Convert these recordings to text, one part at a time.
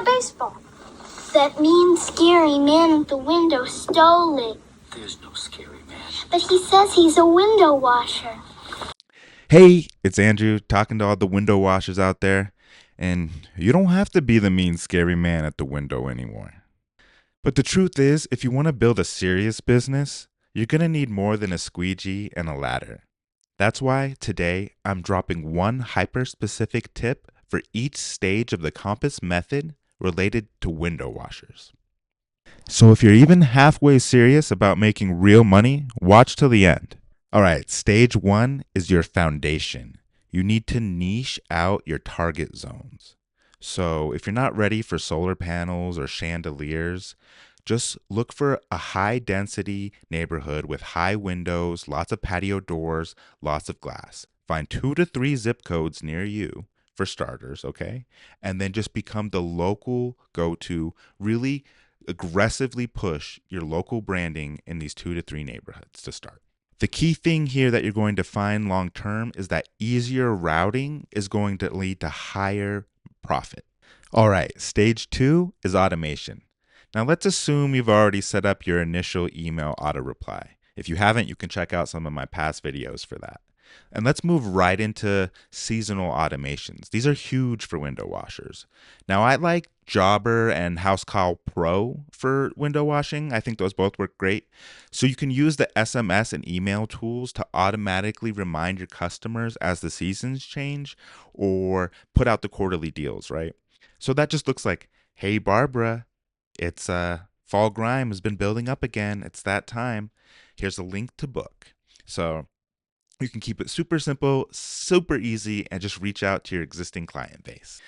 my baseball. That mean, scary man at the window stole it. There's no scary man. But he says he's a window washer. Hey, it's Andrew talking to all the window washers out there. And you don't have to be the mean, scary man at the window anymore. But the truth is, if you want to build a serious business, you're going to need more than a squeegee and a ladder. That's why today I'm dropping one hyper-specific tip for each stage of the compass method related to window washers. So if you're even halfway serious about making real money, watch till the end. All right, stage one is your foundation. You need to niche out your target zones. So if you're not ready for solar panels or chandeliers, just look for a high density neighborhood with high windows, lots of patio doors, lots of glass. Find 2 to 3 zip codes near you for starters, okay? And then just become the local go-to, really aggressively push your local branding in these 2 to 3 neighborhoods to start. The key thing here that you're going to find long term is that easier routing is going to lead to higher profit. All right, stage 2 is automation. Now let's assume you've already set up your initial email auto reply. If you haven't, you can check out some of my past videos for that. And let's move right into seasonal automations. These are huge for window washers. Now I like Jobber and Housecall Pro for window washing. I think those both work great. So you can use the SMS and email tools to automatically remind your customers as the seasons change or put out the quarterly deals, right? So that just looks like, hey, Barbara, it's fall grime has been building up again. It's that time. Here's a link to book. So you can keep it super simple, super easy, and just reach out to your existing client base.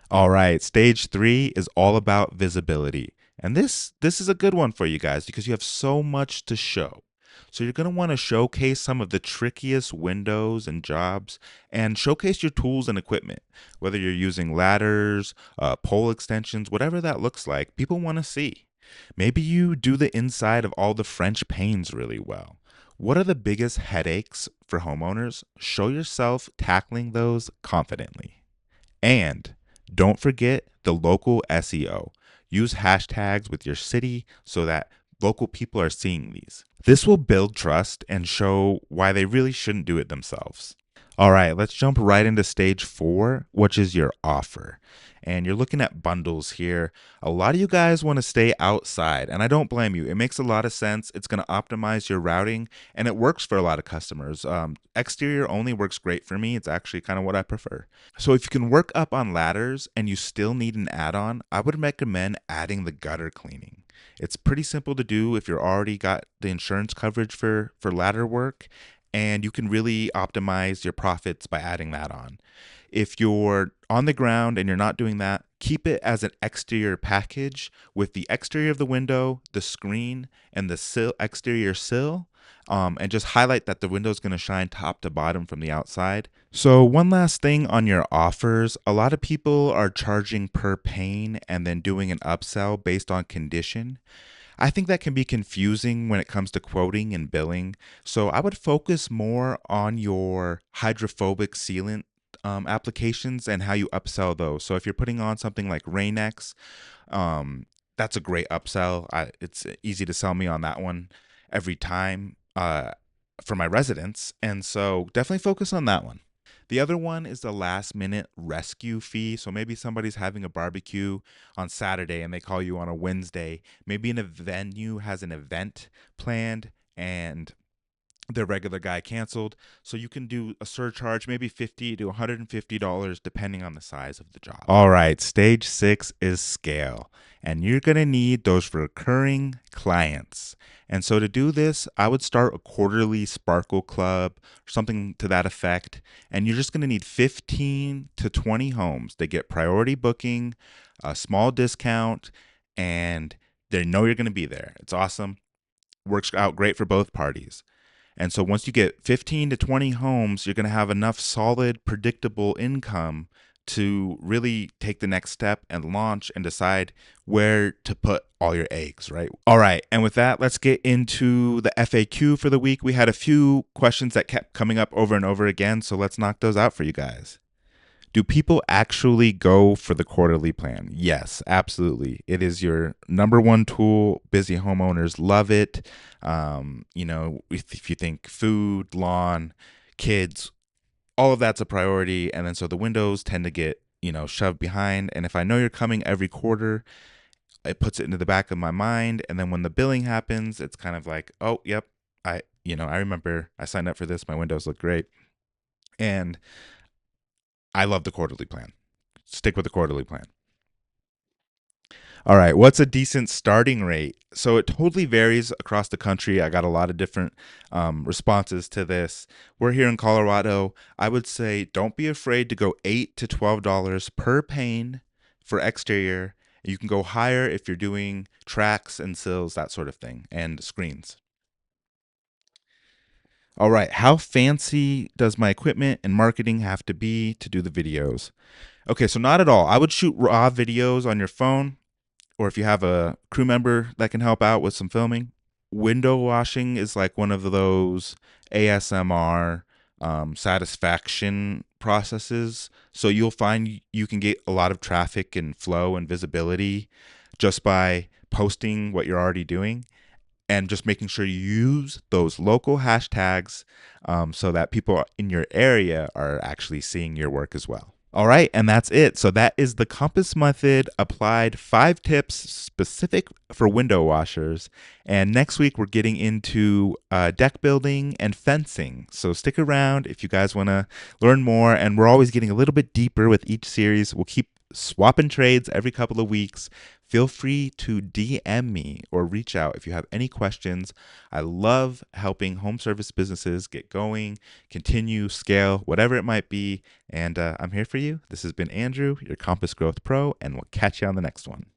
All right, stage 3 is all about visibility. And this is a good one for you guys because you have so much to show. So you're going to want to showcase some of the trickiest windows and jobs and showcase your tools and equipment. Whether you're using ladders, pole extensions, whatever that looks like, people want to see. Maybe you do the inside of all the French panes really well. What are the biggest headaches for homeowners? Show yourself tackling those confidently. And don't forget the local SEO. Use hashtags with your city so that local people are seeing these. This will build trust and show why they really shouldn't do it themselves. All right, let's jump right into stage 4, which is your offer. And you're looking at bundles here. A lot of you guys want to stay outside, and I don't blame you. It makes a lot of sense. It's going to optimize your routing, and it works for a lot of customers. Exterior only works great for me. It's actually kind of what I prefer. So if you can work up on ladders and you still need an add-on, I would recommend adding the gutter cleaning. It's pretty simple to do if you're already got the insurance coverage for ladder work, and you can really optimize your profits by adding that on. If you're on the ground and you're not doing that, keep it as an exterior package with the exterior of the window, the screen, and the exterior sill, and just highlight that the window is going to shine top to bottom from the outside. So one last thing on your offers, a lot of people are charging per pane and then doing an upsell based on condition. I think that can be confusing when it comes to quoting and billing. So I would focus more on your hydrophobic sealant applications and how you upsell those. So if you're putting on something like Rain-X, that's a great upsell. It's easy to sell me on that one every time for my residents. And so definitely focus on that one. The other one is the last minute rescue fee. So maybe somebody's having a barbecue on Saturday and they call you on a Wednesday. Maybe a venue has an event planned and their regular guy canceled. So you can do a surcharge, maybe $50 to $150 depending on the size of the job. All right, stage 6 is scale. And you're going to need those recurring clients. And so to do this, I would start a quarterly Sparkle Club or something to that effect. And you're just going to need 15 to 20 homes. They get priority booking, a small discount, and they know you're going to be there. It's awesome. Works out great for both parties. And so once you get 15 to 20 homes, you're going to have enough solid, predictable income to really take the next step and launch and decide where to put all your eggs, right? All right. And with that, let's get into the FAQ for the week. We had a few questions that kept coming up over and over again, so let's knock those out for you guys. Do people actually go for the quarterly plan? Yes, absolutely. It is your number one tool. Busy homeowners love it. If you think food, lawn, kids, all of that's a priority. And then so the windows tend to get, shoved behind. And if I know you're coming every quarter, it puts it into the back of my mind. And then when the billing happens, it's kind of like, oh, yep, I remember I signed up for this. My windows look great. And I love the quarterly plan. Stick with the quarterly plan. All right, what's a decent starting rate? So it totally varies across the country. I got a lot of different responses to this. We're here in Colorado. I would say don't be afraid to go $8 to $12 per pane for exterior. You can go higher if you're doing tracks and sills, that sort of thing, and screens. All right, how fancy does my equipment and marketing have to be to do the videos? Okay, so not at all. I would shoot raw videos on your phone, or if you have a crew member that can help out with some filming. Window washing is like one of those ASMR satisfaction processes. So you'll find you can get a lot of traffic and flow and visibility just by posting what you're already doing and just making sure you use those local hashtags so that people in your area are actually seeing your work as well. All right, and that's it. So that is the compass method applied, 5 tips specific for window washers. And next week we're getting into deck building and fencing. So stick around if you guys want to learn more. And we're always getting a little bit deeper with each series. We'll keep swapping trades every couple of weeks. Feel free to DM me or reach out if you have any questions. I love helping home service businesses get going, continue, scale, whatever it might be. And I'm here for you. This has been Andrew, your Compass Growth Pro, and we'll catch you on the next one.